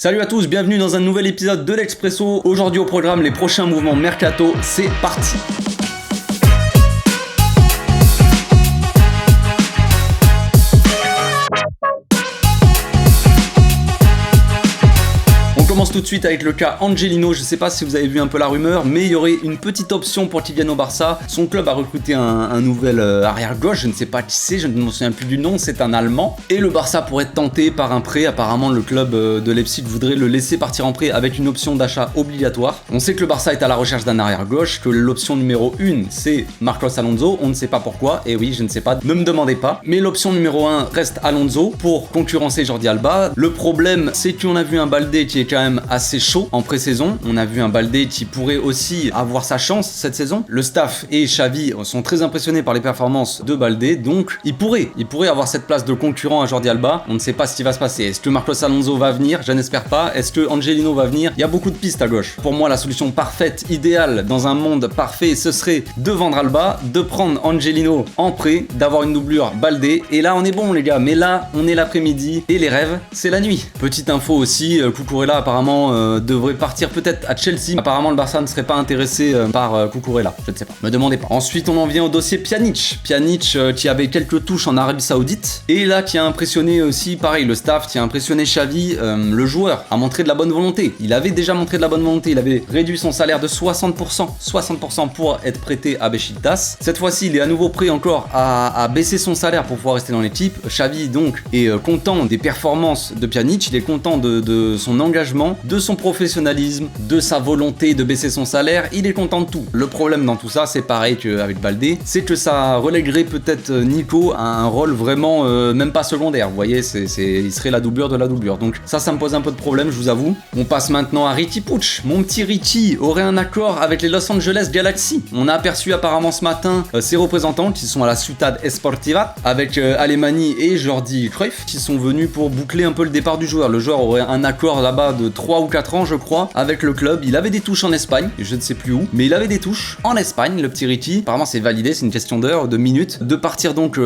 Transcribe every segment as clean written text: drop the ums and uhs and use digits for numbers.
Salut à tous, bienvenue dans un nouvel épisode de l'Expresso. Aujourd'hui au programme, les prochains mouvements Mercato, c'est parti. On commence tout de suite avec le cas Angelino. Je sais pas si vous avez vu un peu la rumeur, mais il y aurait une petite option pour qu'il vienne au Barça. Son club a recruté un nouvel arrière-gauche, je ne sais pas qui c'est, je ne me souviens plus du nom, c'est un Allemand. Et le Barça pourrait être tenté par un prêt. Apparemment, le club de Leipzig voudrait le laisser partir en prêt avec une option d'achat obligatoire. On sait que le Barça est à la recherche d'un arrière-gauche, que l'option numéro 1, c'est Marcos Alonso. On ne sait pas pourquoi, et oui, je ne sais pas, ne me demandez pas. Mais l'option numéro 1 reste Alonso pour concurrencer Jordi Alba. Le problème, c'est qu'on a vu un Baldé qui est quand même assez chaud en pré-saison. On a vu un Baldé qui pourrait aussi avoir sa chance cette saison. Le staff et Xavi sont très impressionnés par les performances de Baldé, donc il pourrait avoir cette place de concurrent à Jordi Alba. On ne sait pas ce qui va se passer. Est-ce que Marcos Alonso va venir? Je n'espère pas. Est-ce que Angelino va venir? Il y a beaucoup de pistes à gauche. Pour moi, la solution parfaite, idéale, dans un monde parfait, ce serait de vendre Alba, de prendre Angelino en prêt, d'avoir une doublure Baldé, et là on est bon les gars. Mais là, on est l'après-midi et les rêves, c'est la nuit. Petite info aussi, Cucurella apparemment devrait partir peut-être à Chelsea. Apparemment le Barça ne serait pas intéressé par Cucurella, je ne sais pas, me demandez pas. Ensuite on en vient au dossier Pjanic qui avait quelques touches en Arabie Saoudite et là qui a impressionné aussi, pareil, le staff, qui a impressionné Xavi. Le joueur a montré de la bonne volonté, il avait déjà montré de la bonne volonté, il avait réduit son salaire de 60% pour être prêté à Beşiktaş. Cette fois-ci il est à nouveau prêt encore à baisser son salaire pour pouvoir rester dans l'équipe. Xavi donc est content des performances de Pjanic, il est content de son engagement, de son professionnalisme, de sa volonté de baisser son salaire, il est content de tout. Le problème dans tout ça, c'est pareil qu'avec Baldé, c'est que ça relèguerait peut-être Nico à un rôle vraiment même pas secondaire. Vous voyez, il serait la doublure de la doublure. Donc ça me pose un peu de problème, je vous avoue. On passe maintenant à Riqui Puig. Mon petit Riqui aurait un accord avec les Los Angeles Galaxy. On a aperçu apparemment ce matin ses représentants qui sont à la Ciutat Esportiva avec Alemany et Jordi Cruyff qui sont venus pour boucler un peu le départ du joueur. Le joueur aurait un accord là-bas de 3 ou 4 ans je crois avec le club. Il avait des touches en Espagne, je ne sais plus où, mais il avait des touches en Espagne, le petit Riqui. Apparemment c'est validé, c'est une question d'heure, de minutes, de partir donc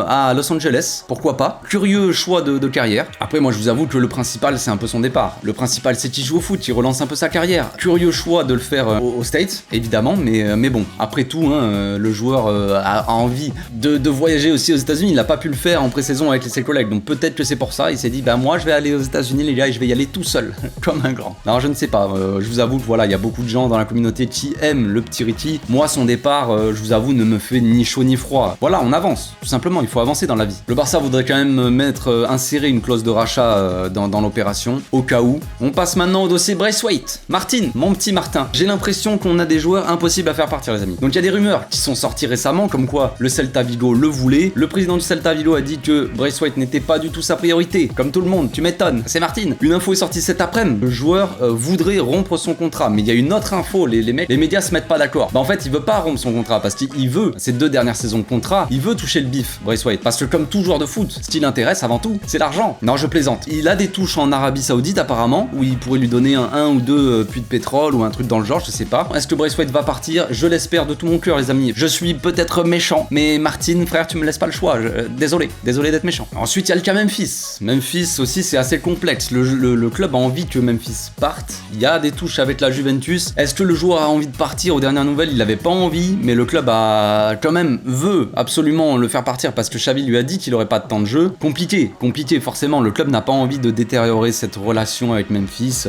à Los Angeles, pourquoi pas. Curieux choix de carrière. Après moi je vous avoue que le principal c'est un peu son départ. Le principal c'est qu'il joue au foot, il relance un peu sa carrière. Curieux choix de le faire aux States, évidemment, mais bon, après tout, le joueur a envie de voyager aussi aux États-Unis. Il n'a pas pu le faire en pré-saison avec ses collègues, donc peut-être que c'est pour ça. Il s'est dit, bah moi je vais aller aux États-Unis les gars et je vais y aller tout seul. Comme un grand. Alors je ne sais pas, je vous avoue que voilà, il y a beaucoup de gens dans la communauté qui aiment le petit Riqui. Moi son départ, je vous avoue, ne me fait ni chaud ni froid. Voilà, on avance, tout simplement, il faut avancer dans la vie. Le Barça voudrait quand même insérer une clause de rachat dans l'opération, au cas où. On passe maintenant au dossier Braithwaite. Martin, mon petit Martin. J'ai l'impression qu'on a des joueurs impossibles à faire partir les amis. Donc il y a des rumeurs qui sont sorties récemment, comme quoi le Celta Vigo le voulait. Le président du Celta Vigo a dit que Braithwaite n'était pas du tout sa priorité. Comme tout le monde, tu m'étonnes, c'est Martin. Une info est sortie cet après-midi. Le joueur voudrait rompre son contrat, mais il y a une autre info, les médias se mettent pas d'accord. Bah en fait il veut pas rompre son contrat parce qu'il veut, ces 2 dernières saisons de contrat, il veut toucher le bif, Braithwaite, parce que comme tout joueur de foot, ce qui l'intéresse avant tout, c'est l'argent. Non, je plaisante. Il a des touches en Arabie Saoudite apparemment, où il pourrait lui donner un ou 2 puits de pétrole ou un truc dans le genre, je sais pas. Est-ce que Braithwaite va partir? Je l'espère de tout mon cœur les amis. Je suis peut-être méchant, mais Martin, frère, tu me laisses pas le choix. Désolé d'être méchant. Ensuite il y a le cas Memphis. Memphis aussi c'est assez complexe. Le club a envie que Memphis parte. Il y a des touches avec la Juventus. Est-ce que le joueur a envie de partir? Aux dernières nouvelles, il avait pas envie, mais le club a quand même veut absolument le faire partir parce que Xavi lui a dit qu'il aurait pas de temps de jeu. Compliqué forcément. Le club n'a pas envie de détériorer cette relation avec Memphis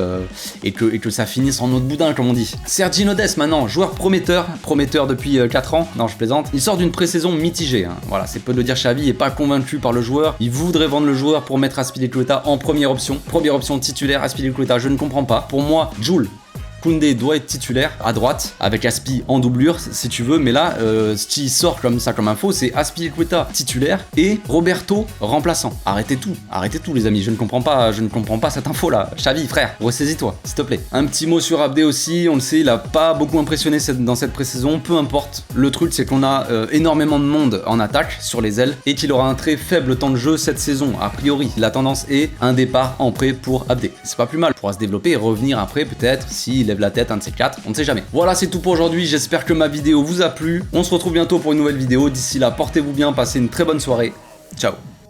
et que ça finisse en eau de boudin comme on dit. Sergi Nodes maintenant, joueur prometteur depuis 4 ans. Non, je plaisante. Il sort d'une pré-saison mitigée. Voilà, c'est peu de le dire. Xavi est pas convaincu par le joueur. Il voudrait vendre le joueur pour mettre Azpilicueta en première option titulaire. Azpilicueta, je ne comprends pas. Pour moi, Jules Koundé doit être titulaire à droite avec Aspi en doublure si tu veux, mais là ce qui sort comme ça comme info c'est Azpilicueta titulaire et Roberto remplaçant. Arrêtez tout les amis, je ne comprends pas cette info là. Xavi frère, ressaisis-toi s'il te plaît. Un petit mot sur Abdé aussi, on le sait, il a pas beaucoup impressionné dans cette pré-saison, peu importe. Le truc c'est qu'on a énormément de monde en attaque sur les ailes et qu'il aura un très faible temps de jeu cette saison. A priori, la tendance est un départ en prêt pour Abdé. C'est pas plus mal, il pourra se développer et revenir après peut-être s'il lève la tête, un de ces 4, on ne sait jamais. Voilà, c'est tout pour aujourd'hui, j'espère que ma vidéo vous a plu. On se retrouve bientôt pour une nouvelle vidéo. D'ici là, portez-vous bien, passez une très bonne soirée. Ciao.